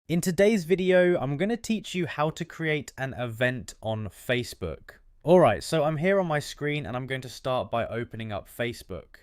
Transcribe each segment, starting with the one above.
In today's video, I'm going to teach you how to create an event on Facebook. Alright, so I'm here on my screen and I'm going to start by opening up Facebook.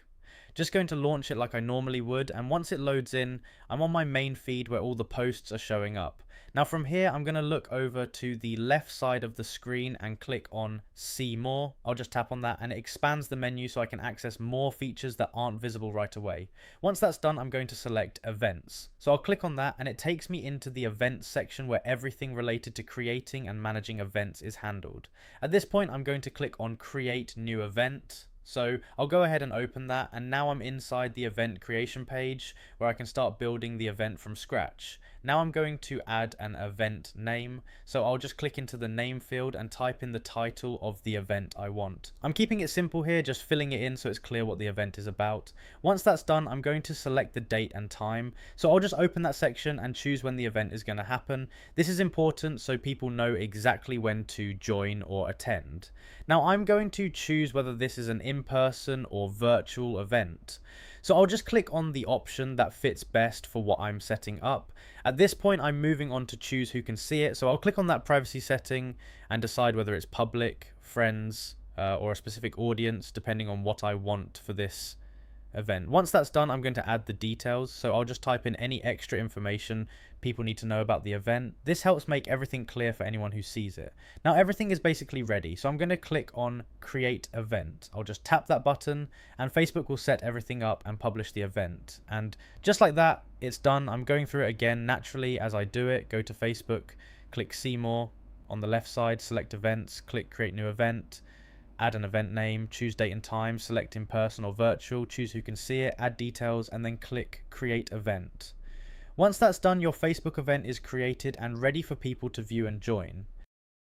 Just going to launch it like I normally would, and once it loads in, I'm on my main feed where all the posts are showing up. Now from here, I'm going to look over to the left side of the screen and click on See More. I'll just tap on that and it expands the menu so I can access more features that aren't visible right away. Once that's done, I'm going to select Events. So I'll click on that and it takes me into the Events section where everything related to creating and managing events is handled. At this point, I'm going to click on Create New Event. So I'll go ahead and open that, and now I'm inside the event creation page where I can start building the event from scratch. Now I'm going to add an event name, so I'll just click into the name field and type in the title of the event I want. I'm keeping it simple here, just filling it in so it's clear what the event is about. Once that's done, I'm going to select the date and time, so I'll just open that section and choose when the event is going to happen. This is important so people know exactly when to join or attend. Now I'm going to choose whether this is an in-person or virtual event. So I'll just click on the option that fits best for what I'm setting up. At this point, I'm moving on to choose who can see it. So I'll click on that privacy setting and decide whether it's public, friends, or a specific audience, depending on what I want for this event. Once that's done, I'm going to add the details. So I'll just type in any extra information people need to know about the event. This helps make everything clear for anyone who sees it. Now everything is basically ready, so I'm going to click on Create Event. I'll just tap that button and Facebook will set everything up and publish the event. And just like that, it's done. I'm going through it again naturally as I do it. Go to Facebook, click See More. On the left side, select Events, click Create New Event. Add an event name, choose date and time, select in person or virtual, choose who can see it, add details, and then click Create Event. Once that's done, your Facebook event is created and ready for people to view and join.